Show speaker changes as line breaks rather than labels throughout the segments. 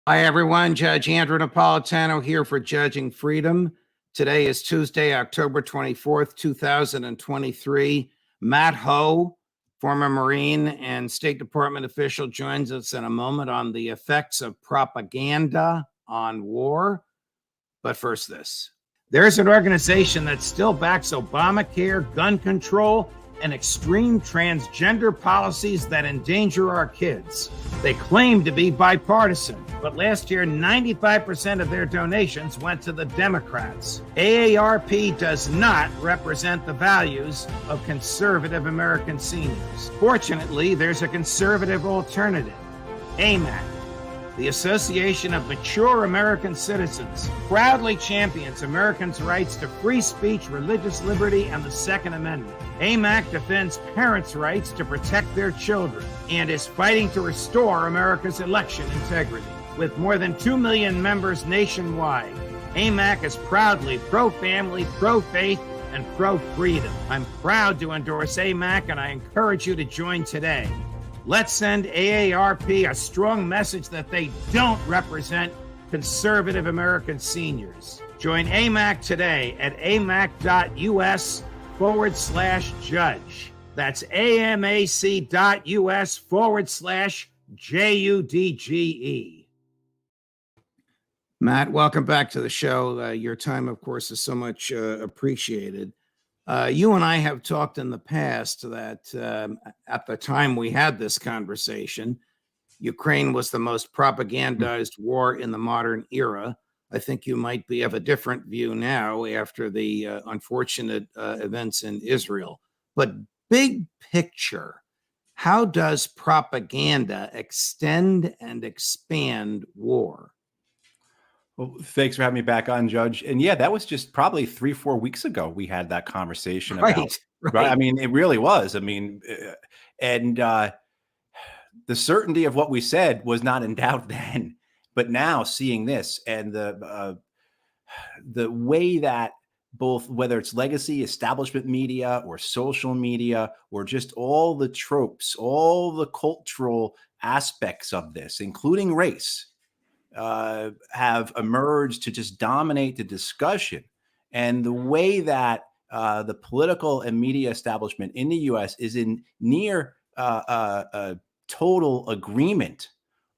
Hi, everyone. Judge Andrew Napolitano here for Judging Freedom. Today is Tuesday, October 24th, 2023. Matt Hoh, former Marine and State Department official, joins us in a moment on the effects of propaganda on war. But first, this. There's an organization that still backs Obamacare, gun control, and extreme transgender policies that endanger our kids. They claim to be bipartisan, but last year, 95% of their donations went to the Democrats. AARP does not represent the values of conservative American seniors. Fortunately, there's a conservative alternative, AMAC. The Association of Mature American Citizens proudly champions Americans' rights to free speech, religious liberty, and the Second Amendment. AMAC defends parents' rights to protect their children and is fighting to restore America's election integrity. With more than 2 million members nationwide, AMAC is proudly pro-family, pro-faith, and pro-freedom. I'm proud to endorse AMAC, and I encourage you to join today. Let's send AARP a strong message that they don't represent conservative American seniors. Join AMAC today at amac.us/judge. That's amac.us/JUDGE. Matt, welcome back to the show. Your time, of course, is so much appreciated. You and I have talked in the past that at the time we had this conversation, Ukraine was the most propagandized war in the modern era. I think you might be of a different view now after the unfortunate events in Israel. But big picture, how does propaganda extend and expand war?
Well, thanks for having me back on, Judge. And yeah, that was just probably 3-4 weeks ago we had that conversation about. Right. I mean, it really was. I mean, the certainty of what we said was not in doubt then. But now seeing this and the way that both, whether it's legacy, establishment media, or social media, or just all the tropes, all the cultural aspects of this, including race, have emerged to just dominate the discussion. And the way that the political and media establishment in the U.S. is in near total agreement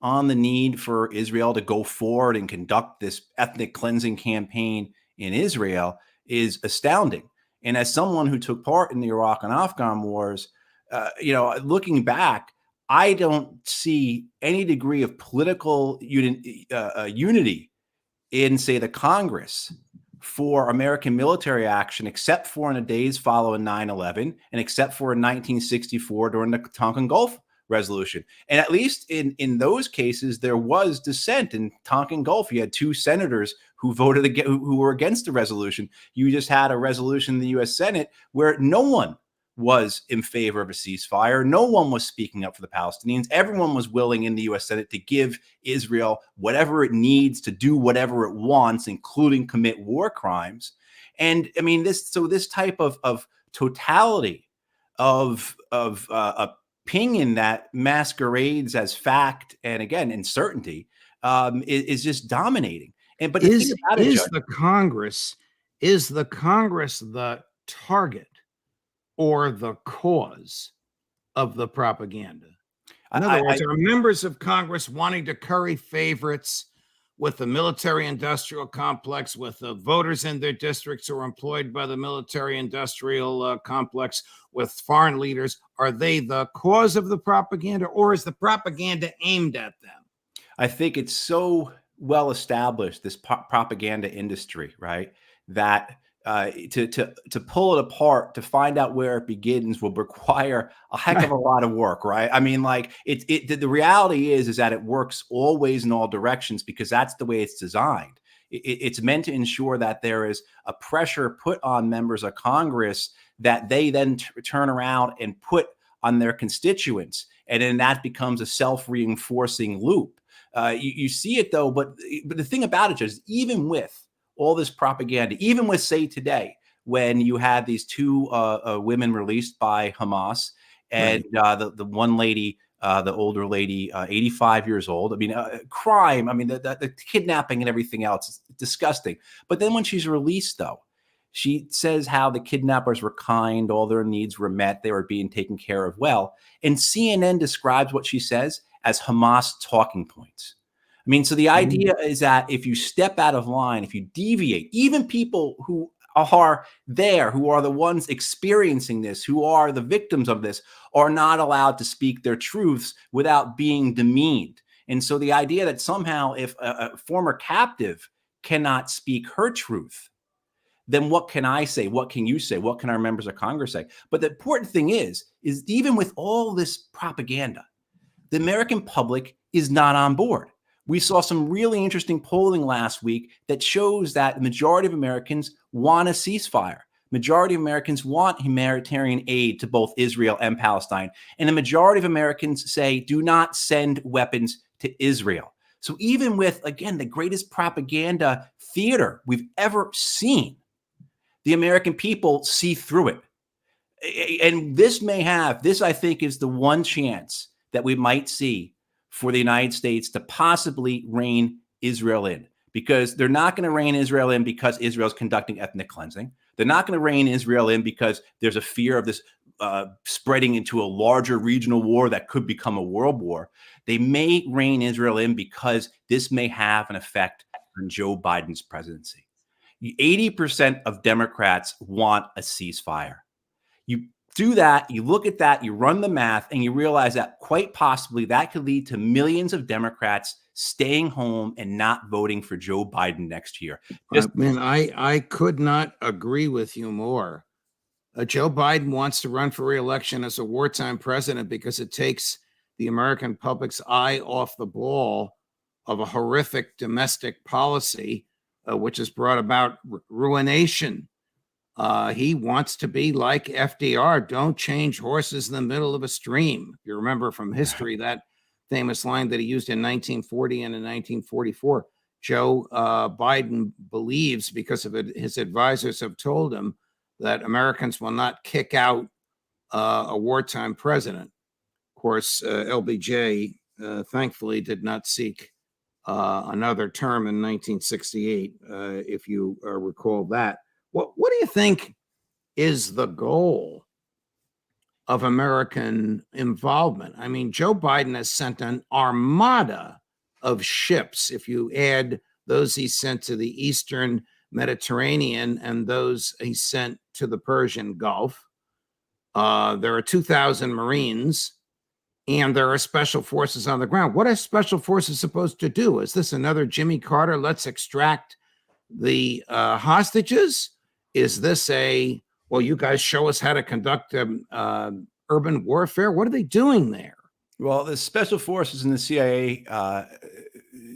on the need for Israel to go forward and conduct this ethnic cleansing campaign in Israel is astounding. And as someone who took part in the Iraq and Afghan wars, looking back, I don't see any degree of political unity in, say, the Congress for American military action, except for in the days following 9/11 and except for in 1964 during the Tonkin Gulf resolution. And at least in those cases, there was dissent. In Tonkin Gulf, you had 2 senators who voted against, who were against the resolution. You just had a resolution in the U.S. Senate where no one was in favor of a ceasefire. No one was speaking up for the Palestinians. Everyone was willing in the U.S. Senate to give Israel whatever it needs to do whatever it wants, including commit war crimes. And I mean, this type of totality of opinion that masquerades as fact and, again, uncertainty is just dominating. But
is the Congress the target or the cause of the propaganda? In other words, are members of Congress wanting to curry favorites with the military-industrial complex, with the voters in their districts who are employed by the military-industrial complex, with foreign leaders? Are they the cause of the propaganda, or is the propaganda aimed at them?
I think it's so well established, this propaganda industry, right, that to pull it apart, to find out where it begins, will require a heck of a lot of work, right? I mean, like the reality is that it works always in all directions because that's the way it's designed. It's meant to ensure that there is a pressure put on members of Congress that they then turn around and put on their constituents, and then that becomes a self-reinforcing loop. You see it though, but the thing about it is, even with all this propaganda, even with, say, today, when you had these 2 women released by Hamas, And the one lady, the older lady, 85 years old. I mean, crime. I mean, the kidnapping and everything else is disgusting. But then when she's released, though, she says how the kidnappers were kind, all their needs were met, they were being taken care of well. And CNN describes what she says as Hamas talking points. I mean, so the idea is that if you step out of line, if you deviate, even people who are there, who are the ones experiencing this, who are the victims of this, are not allowed to speak their truths without being demeaned. And so the idea that somehow if a former captive cannot speak her truth, then what can I say? What can you say? What can our members of Congress say? But the important thing is even with all this propaganda, the American public is not on board. We saw some really interesting polling last week that shows that the majority of Americans want a ceasefire. Majority of Americans want humanitarian aid to both Israel and Palestine. And the majority of Americans say, do not send weapons to Israel. So even with, again, the greatest propaganda theater we've ever seen, the American people see through it. And this I think is the one chance that we might see for the United States to possibly rein Israel in, because they're not going to rein Israel in because Israel's conducting ethnic cleansing. They're not going to rein Israel in because there's a fear of this spreading into a larger regional war that could become a world war. They may rein Israel in because this may have an effect on Joe Biden's presidency. 80% of Democrats want a ceasefire. You do that, you look at that, you run the math, and you realize that quite possibly that could lead to millions of Democrats staying home and not voting for Joe Biden next year.
I could not agree with you more. Joe Biden wants to run for re-election as a wartime president because it takes the American public's eye off the ball of a horrific domestic policy, which has brought about ruination. He wants to be like FDR. Don't change horses in the middle of a stream. If you remember from history, that famous line that he used in 1940 and in 1944. Joe Biden believes, because of it, his advisors have told him, that Americans will not kick out a wartime president. Of course, LBJ thankfully did not seek another term in 1968, if you recall that. What do you think is the goal of American involvement? I mean, Joe Biden has sent an armada of ships. If you add those he sent to the Eastern Mediterranean and those he sent to the Persian Gulf, there are 2,000 Marines, and there are special forces on the ground. What are special forces supposed to do? Is this another Jimmy Carter, let's extract the hostages? Is this well, you guys show us how to conduct urban warfare? What are they doing there?
Well, the special forces and the CIA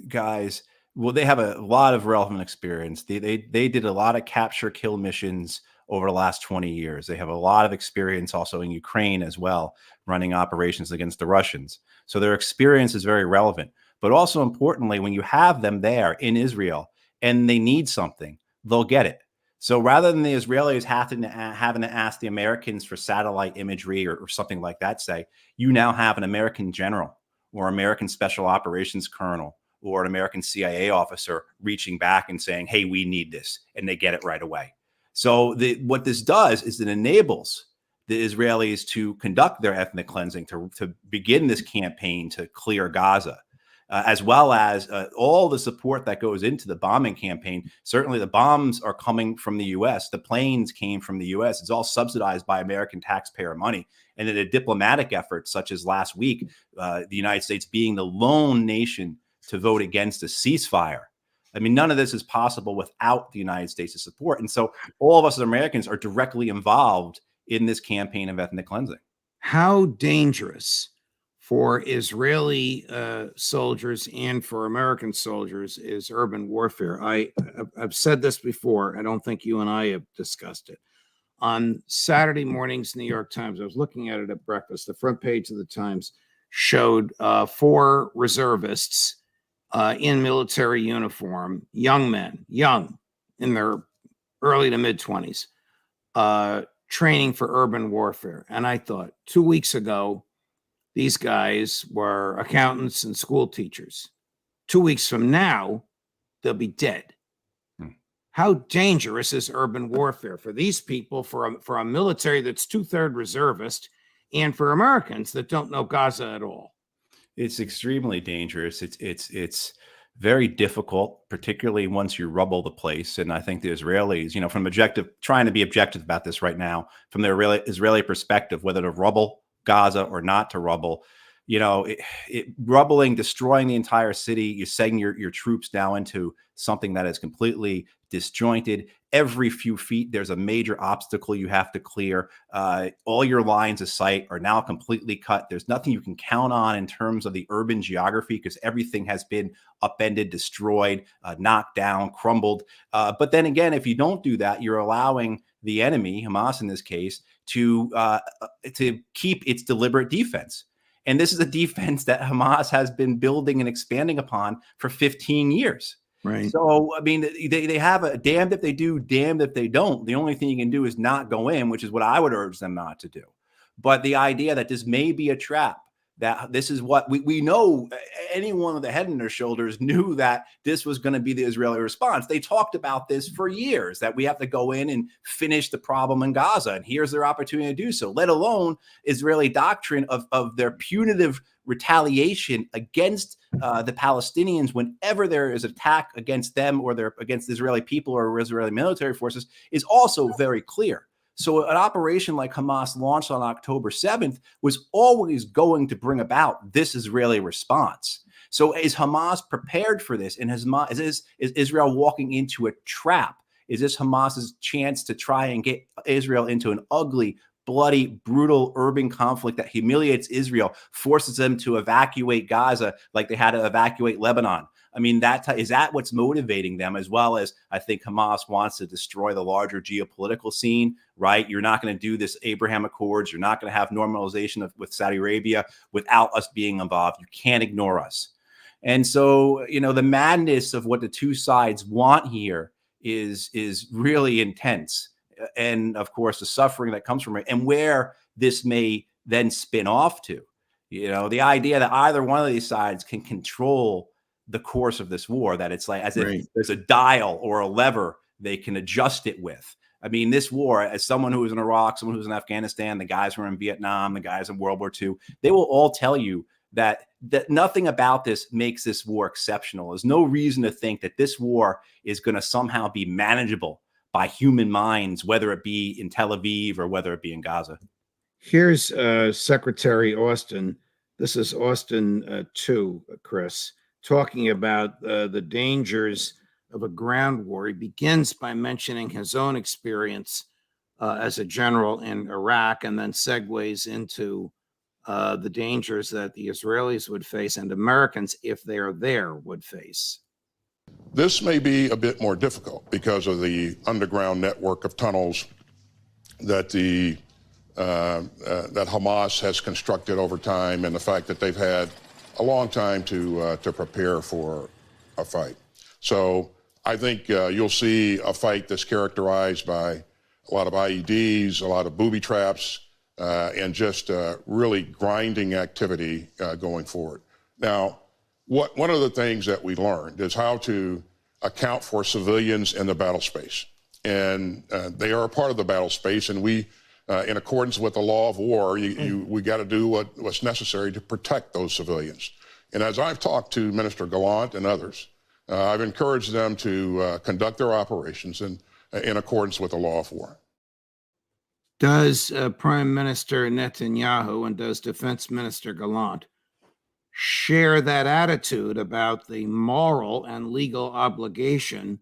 guys, well, they have a lot of relevant experience. They did a lot of capture kill missions over the last 20 years. They have a lot of experience also in Ukraine as well, running operations against the Russians. So their experience is very relevant. But also importantly, when you have them there in Israel and they need something, they'll get it. So rather than the Israelis having to ask the Americans for satellite imagery or something like that, say, you now have an American general or American special operations colonel or an American CIA officer reaching back and saying, hey, we need this, and they get it right away. So what this does is it enables the Israelis to conduct their ethnic cleansing, to begin this campaign to clear Gaza, as well as all the support that goes into the bombing campaign. Certainly the bombs are coming from the U.S. The planes came from the U.S. It's all subsidized by American taxpayer money. And in a diplomatic effort, such as last week, the United States being the lone nation to vote against a ceasefire. I mean, none of this is possible without the United States' support. And so all of us as Americans are directly involved in this campaign of ethnic cleansing.
How dangerous for Israeli soldiers and for American soldiers is urban warfare? I've said this before. I don't think you and I have discussed it. On Saturday morning's New York Times, I was looking at it at breakfast. The front page of the Times showed 4 reservists in military uniform, young men, in their early to mid 20s, training for urban warfare. And I thought 2 weeks ago, these guys were accountants and school teachers. 2 weeks from now, they'll be dead. How dangerous is urban warfare for these people, for a military that's 2/3 reservist, and for Americans that don't know Gaza at all?
It's extremely dangerous. It's very difficult, particularly once you rubble the place. And I think the Israelis, from trying to be objective about this right now, from the Israeli perspective, whether to rubble Gaza or not to rubble, rubbling, destroying the entire city, you're setting your troops now into something that is completely disjointed. Every few feet, there's a major obstacle you have to clear. All your lines of sight are now completely cut. There's nothing you can count on in terms of the urban geography because everything has been upended, destroyed, knocked down, crumbled. But then again, if you don't do that, you're allowing the enemy, Hamas in this case, to keep its deliberate defense. And this is a defense that Hamas has been building and expanding upon for 15 years.
Right.
So, I mean, they have a damned if they do, damned if they don't. The only thing you can do is not go in, which is what I would urge them not to do. But the idea that this may be a trap, that this is what we know, anyone with a head on their shoulders knew that this was going to be the Israeli response. They talked about this for years, that we have to go in and finish the problem in Gaza. And here's their opportunity to do so, let alone Israeli doctrine of their punitive retaliation against the Palestinians whenever there is attack against them or against the Israeli people or Israeli military forces is also very clear. So an operation like Hamas launched on October 7th was always going to bring about this Israeli response. So is Hamas prepared for this? And is Israel walking into a trap? Is this Hamas's chance to try and get Israel into an ugly, bloody, brutal urban conflict that humiliates Israel, forces them to evacuate Gaza like they had to evacuate Lebanon? I mean, is that what's motivating them, as well as I think Hamas wants to destroy the larger geopolitical scene, right? You're not going to do this Abraham Accords. You're not going to have normalization with Saudi Arabia without us being involved. You can't ignore us. And so, the madness of what the two sides want here is really intense. And of course, the suffering that comes from it and where this may then spin off to, the idea that either one of these sides can control the course of this war, that it's like as if there's a dial or a lever they can adjust it with. I mean, this war, as someone who was in Iraq, someone who was in Afghanistan, the guys who were in Vietnam, the guys in World War II, they will all tell you that nothing about this makes this war exceptional. There's no reason to think that this war is going to somehow be manageable by human minds, whether it be in Tel Aviv or whether it be in Gaza.
Here's Secretary Austin. This is Austin 2, Chris, talking about the dangers of a ground war. He begins by mentioning his own experience as a general in Iraq, and then segues into the dangers that the Israelis would face and Americans, if they're there, would face.
This may be a bit more difficult because of the underground network of tunnels that that Hamas has constructed over time, and the fact that they've had a long time to prepare for a fight. So I think you'll see a fight that's characterized by a lot of IEDs, a lot of booby traps, and just really grinding activity going forward. Now, one of the things that we learned is how to account for civilians in the battle space. And they are a part of the battle space, and we, in accordance with the law of war, we got to do what's necessary to protect those civilians. And as I've talked to Minister Gallant and others, I've encouraged them to conduct their operations in accordance with the law of war.
Does Prime Minister Netanyahu and does Defense Minister Gallant share that attitude about the moral and legal obligation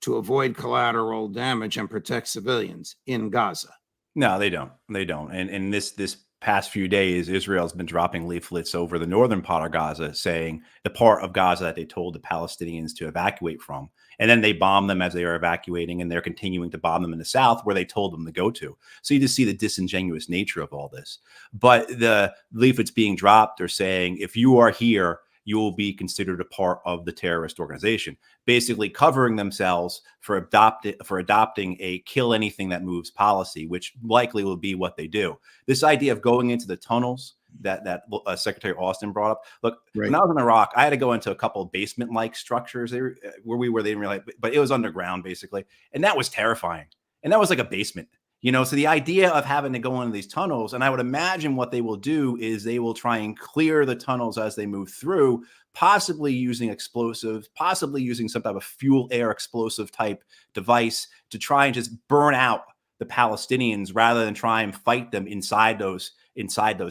to avoid collateral damage and protect civilians in Gaza?
No, they don't. They don't. And this past few days, Israel's been dropping leaflets over the northern part of Gaza, saying the part of Gaza that they told the Palestinians to evacuate from. And then they bomb them as they are evacuating, and they're continuing to bomb them in the south where they told them to go to. So you just see the disingenuous nature of all this. But the leaflets being dropped are saying, if you are here, you will be considered a part of the terrorist organization, basically covering themselves for adopting a kill anything that moves policy, which likely will be what they do. This idea of going into the tunnels that Secretary Austin brought up. Look,
Right.
when I was in Iraq, I had to go into a couple of basement-like structures where they didn't realize, but it was underground basically, and that was terrifying. And that was like a basement. So the idea of having to go into these tunnels, and I would imagine what they will do is they will try and clear the tunnels as they move through, possibly using explosives, possibly using some type of fuel air explosive type device to try and just burn out the Palestinians rather than try and fight them inside those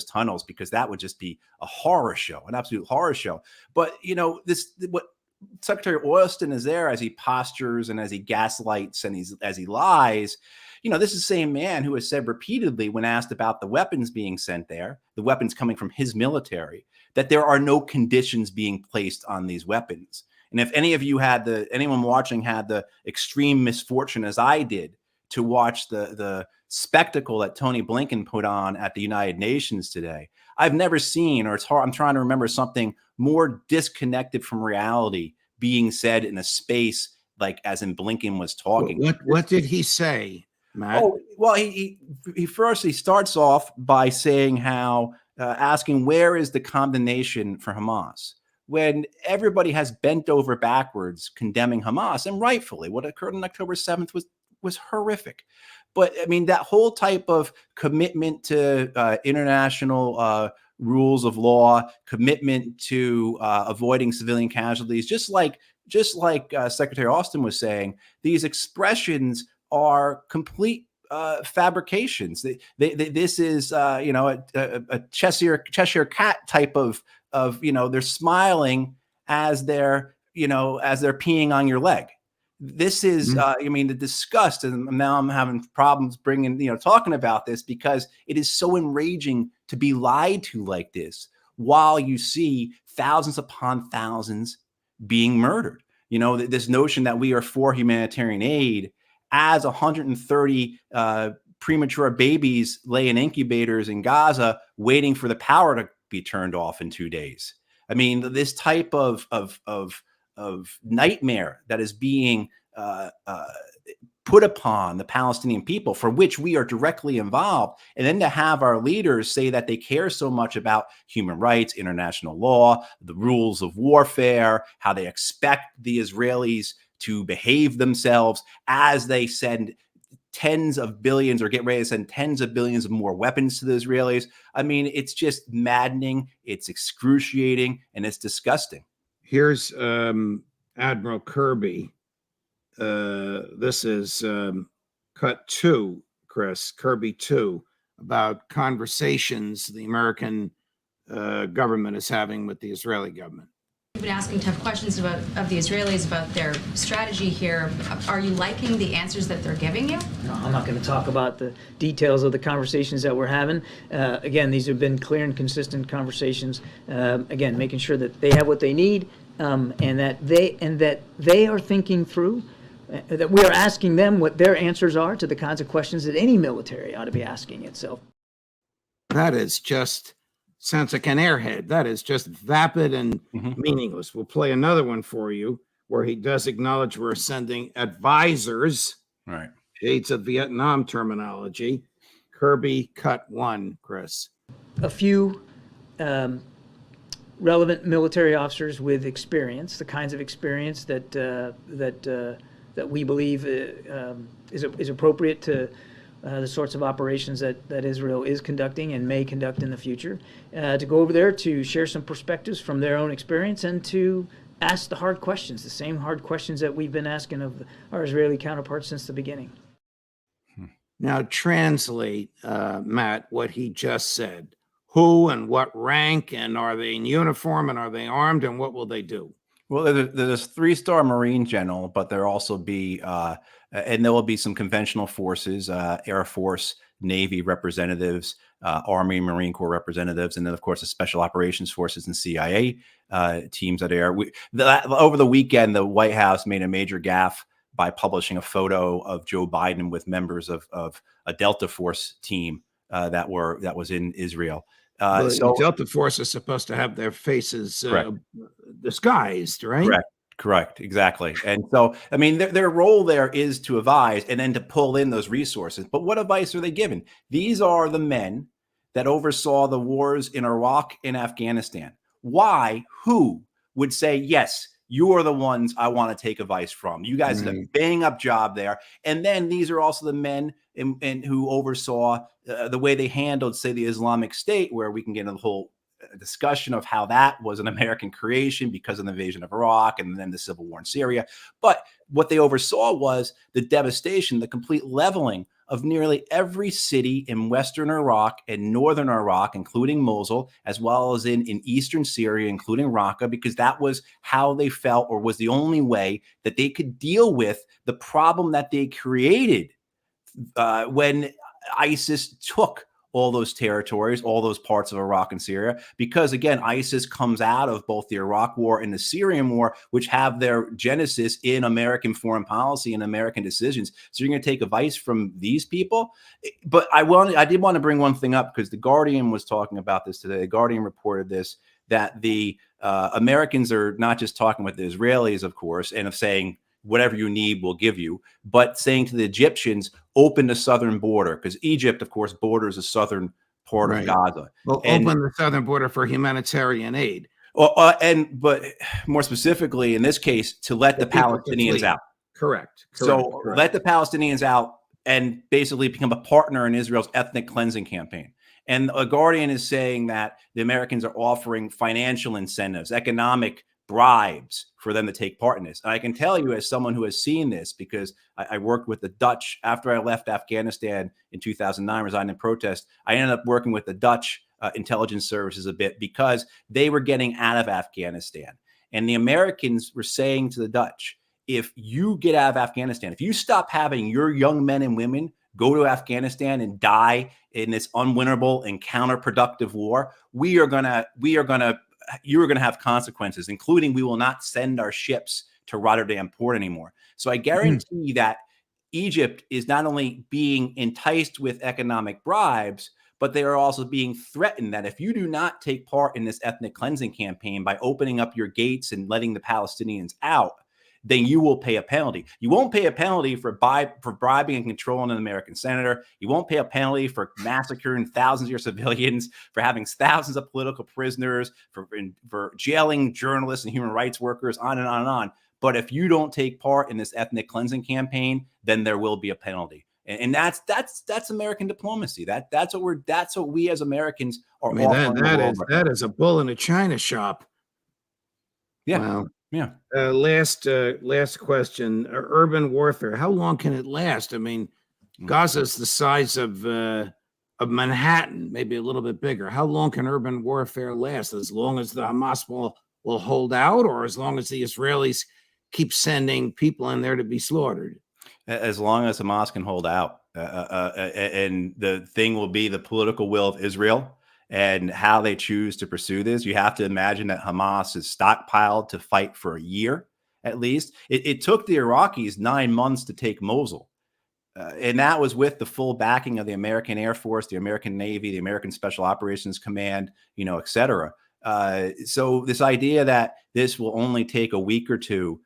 tunnels, because that would just be a horror show, an absolute horror show. But what Secretary Austin is there as he postures and as he gaslights and as he lies. This is the same man who has said repeatedly, when asked about the weapons being sent there, the weapons coming from his military, that there are no conditions being placed on these weapons. And if anyone watching had the extreme misfortune, as I did, to watch the spectacle that Tony Blinken put on at the United Nations today, I've never seen, or it's hard, I'm trying to remember something more disconnected from reality being said in a space like as in Blinken was talking.
What did he say, Matt?
Oh, well, he starts off by saying how asking where is the condemnation for Hamas, when everybody has bent over backwards condemning Hamas, and rightfully. What occurred on October 7th was horrific. But I mean, that whole type of commitment to international rules of law, commitment to avoiding civilian casualties, just like Secretary Austin was saying, these expressions are complete fabrications. This is a Cheshire cat type of they're smiling as they're peeing on your leg. This is the disgust, and now I'm having problems talking about this, because it is so enraging to be lied to like this while you see thousands upon thousands being murdered. This notion that we are for humanitarian aid, as 130 premature babies lay in incubators in Gaza waiting for the power to be turned off in 2 days. I mean, this type of nightmare that is being put upon the Palestinian people, for which we are directly involved, and then to have our leaders say that they care so much about human rights, international law, the rules of warfare, how they expect the Israelis to behave themselves as they send tens of billions, or get ready to send tens of billions of more weapons to the Israelis. I mean, it's just maddening, it's excruciating, and it's disgusting.
Here's Admiral Kirby. This is cut 2, Chris, Kirby 2, about conversations the American government is having with the Israeli government.
You've been asking tough questions of the Israelis about their strategy here. Are you liking the answers that they're giving you?
No, I'm not going to talk about the details of the conversations that we're having. Again, these have been clear and consistent conversations. Again, making sure that they have what they need, and that they are thinking through, that we are asking them what their answers are to the kinds of questions that any military ought to be asking itself.
That is just, sounds like an airhead. That is just vapid and meaningless. We'll play another one for you where he does acknowledge we're sending advisors,
right?
Shades of Vietnam terminology. Kirby, cut 1, Chris.
A few relevant military officers with experience, the kinds of experience that we believe is appropriate to the sorts of operations that Israel is conducting and may conduct in the future, to go over there to share some perspectives from their own experience and to ask the hard questions, the same hard questions that we've been asking of our Israeli counterparts since the beginning.
Now translate, Matt, what he just said. Who and what rank, and are they in uniform, and are they armed, and what will they do?
Well, there's a 3-star Marine general, but there also be, and there will be some conventional forces, Air Force, Navy representatives, Army, Marine Corps representatives, and then, of course, the Special Operations Forces and CIA teams that are there. Over the weekend, the White House made a major gaffe by publishing a photo of Joe Biden with members of a Delta Force team that was in Israel.
The Delta Force is supposed to have their faces disguised, right?
Correct. Exactly. And so, I mean, their role there is to advise and then to pull in those resources. But what advice are they given? These are the men that oversaw the wars in Iraq and Afghanistan. Why? Who would say, yes, you are the ones I want to take advice from? You guys did a bang up job there. And then these are also the men who oversaw the way they handled, say, the Islamic State, where we can get into the whole discussion of how that was an American creation because of the invasion of Iraq and then the civil war in Syria. But what they oversaw was the devastation, the complete leveling of nearly every city in Western Iraq and Northern Iraq, including Mosul, as well as in Eastern Syria, including Raqqa, because that was how they felt, or was the only way that they could deal with the problem that they created when ISIS took all those territories, all those parts of Iraq and Syria, because again, ISIS comes out of both the Iraq War and the Syrian War, which have their genesis in American foreign policy and American decisions. So you're going to take advice from these people. But I did want to bring one thing up, because the Guardian was talking about this today. The Guardian reported this, that the Americans are not just talking with the Israelis, of course, and of saying, whatever you need, we'll give you, but saying to the Egyptians, open the southern border, because Egypt, of course, borders the southern part of Gaza.
Well, open the southern border for humanitarian aid.
But more specifically, in this case, to let the Palestinians out.
Correct.
So let the Palestinians out and basically become a partner in Israel's ethnic cleansing campaign. And the Guardian is saying that the Americans are offering financial incentives, economic bribes for them to take part in this. And I can tell you, as someone who has seen this, because I worked with the Dutch after I left Afghanistan in 2009, resigned in protest, I ended up working with the Dutch intelligence services a bit, because they were getting out of Afghanistan. And the Americans were saying to the Dutch, if you get out of Afghanistan, if you stop having your young men and women go to Afghanistan and die in this unwinnable and counterproductive war, you are going to have consequences, including we will not send our ships to Rotterdam port anymore. So I guarantee that Egypt is not only being enticed with economic bribes, but they are also being threatened that if you do not take part in this ethnic cleansing campaign by opening up your gates and letting the Palestinians out, then you will pay a penalty. You won't pay a penalty for bribing and controlling an American senator. You won't pay a penalty for massacring thousands of your civilians, for having thousands of political prisoners, for jailing journalists and human rights workers, on and on and on. But if you don't take part in this ethnic cleansing campaign, then there will be a penalty. And that's American diplomacy. That's what we as Americans are.
That is a bull in a china shop.
Yeah.
Wow.
Yeah.
Last question. Urban warfare. How long can it last? I mean, Gaza's the size of Manhattan, maybe a little bit bigger. How long can urban warfare last? As long as the Hamas will hold out, or as long as the Israelis keep sending people in there to be slaughtered?
As long as Hamas can hold out. And the thing will be the political will of Israel and how they choose to pursue this. You have to imagine that Hamas is stockpiled to fight for a year, at least. It took the Iraqis 9 months to take Mosul. And that was with the full backing of the American Air Force, the American Navy, the American Special Operations Command, et cetera. So this idea that this will only take a week or two,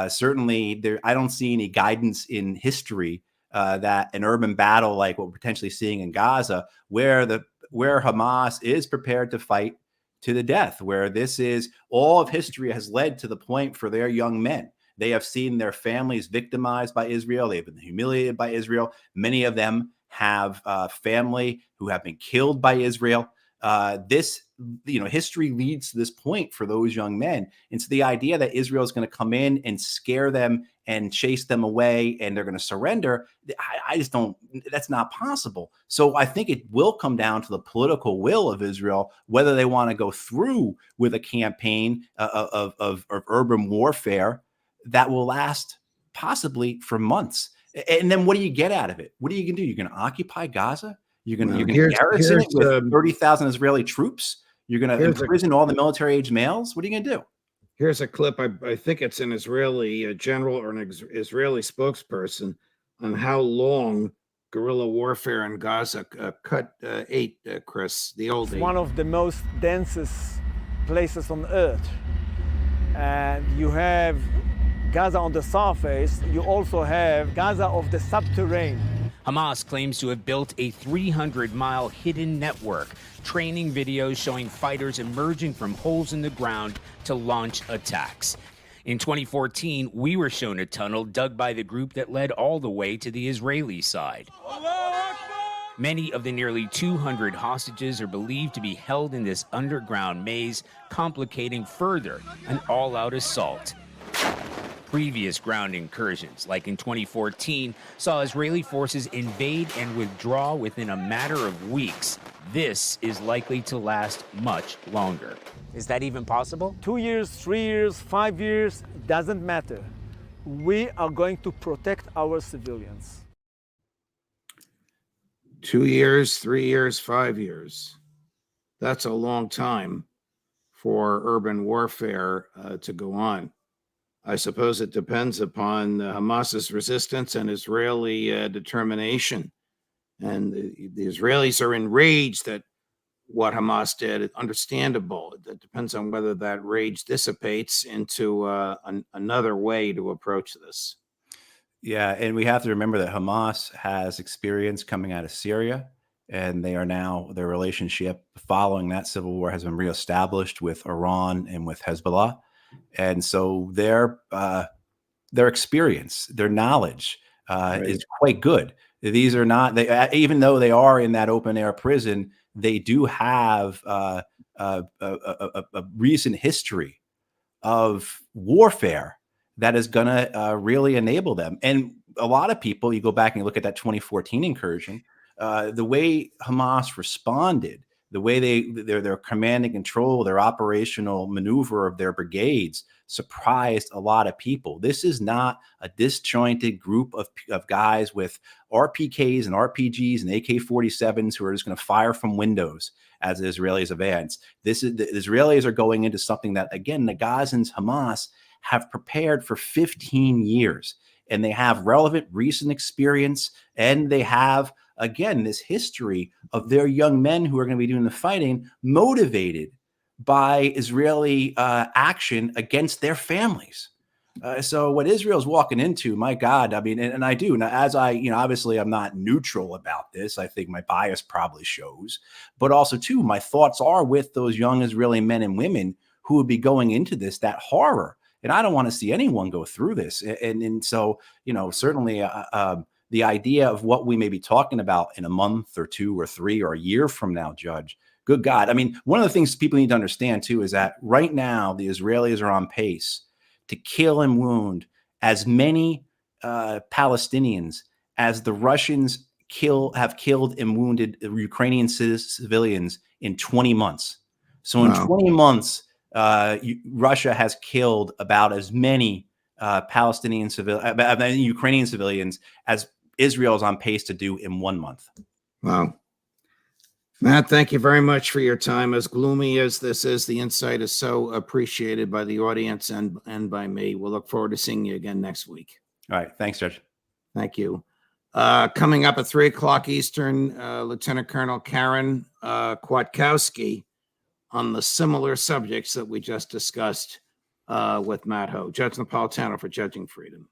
certainly I don't see any guidance in history that an urban battle like what we're potentially seeing in Gaza, where Hamas is prepared to fight to the death, where this is all of history has led to the point for their young men. They have seen their families victimized by Israel. They've been humiliated by Israel. Many of them have family who have been killed by Israel. History leads to this point for those young men. And so the idea that Israel is going to come in and scare them and chase them away and they're going to surrender, I just don't, that's not possible. So I think it will come down to the political will of Israel, whether they want to go through with a campaign of urban warfare that will last possibly for months. And then what do you get out of it? What are you going to do? You're going to occupy Gaza? You're going to garrison it with 30,000 Israeli troops? You're going to imprison all the military-age males? What are you going to do?
Here's a clip. I think it's an Israeli general or an Israeli spokesperson on how long guerrilla warfare in Gaza. Cut 8, Chris, the old
It's
8.
one of the most densest places on earth. And you have Gaza on the surface, you also have Gaza of the subterranean.
Hamas claims to have built a 300-mile hidden network, training videos showing fighters emerging from holes in the ground to launch attacks. In 2014, we were shown a tunnel dug by the group that led all the way to the Israeli side. Many of the nearly 200 hostages are believed to be held in this underground maze, complicating further an all-out assault. Previous ground incursions, like in 2014, saw Israeli forces invade and withdraw within a matter of weeks. This is likely to last much longer. Is that even possible?
2 years, 3 years, 5 years, doesn't matter. We are going to protect our civilians.
2 years, 3 years, 5 years. That's a long time for urban warfare to go on. I suppose it depends upon Hamas's resistance and Israeli determination. And the Israelis are enraged that what Hamas did is understandable. It depends on whether that rage dissipates into another way to approach this.
Yeah, and we have to remember that Hamas has experience coming out of Syria, and they are now, their relationship following that civil war has been reestablished with Iran and with Hezbollah. And so their experience, their knowledge is quite good. These are not, they, even though they are in that open air prison, they do have a recent history of warfare that is going to really enable them. And a lot of people, you go back and look at that 2014 incursion, the way Hamas responded, the way their command and control, their operational maneuver of their brigades surprised a lot of people. This is not a disjointed group of guys with RPKs and RPGs and AK-47s who are just going to fire from windows as the Israelis advance. The Israelis are going into something that, again, the Gazans, Hamas, have prepared for 15 years. And they have relevant recent experience, and they have, again, this history of their young men who are going to be doing the fighting, motivated by Israeli action against their families. So what Israel's walking into, my God, I mean, and I do, now, as I, obviously I'm not neutral about this. I think my bias probably shows, but also too, my thoughts are with those young Israeli men and women who would be going into this, that horror. And I don't want to see anyone go through this. And so, certainly the idea of what we may be talking about in a month or 2 or 3 or a year from now, Judge, good God. I mean, one of the things people need to understand too is that right now the Israelis are on pace to kill and wound as many Palestinians as the Russians have killed and wounded Ukrainian civilians in 20 months. So in 20 months, Russia has killed about as many Palestinian Ukrainian civilians as Israel is on pace to do in 1 month.
Wow. Matt, thank you very much for your time. As gloomy as this is, the insight is so appreciated by the audience and by me. We'll look forward to seeing you again next week.
All right. Thanks, Judge.
Thank you. Coming up at 3 o'clock Eastern, Lieutenant Colonel Karen Kwiatkowski on the similar subjects that we just discussed with Matt Hoh. Judge Napolitano for Judging Freedom.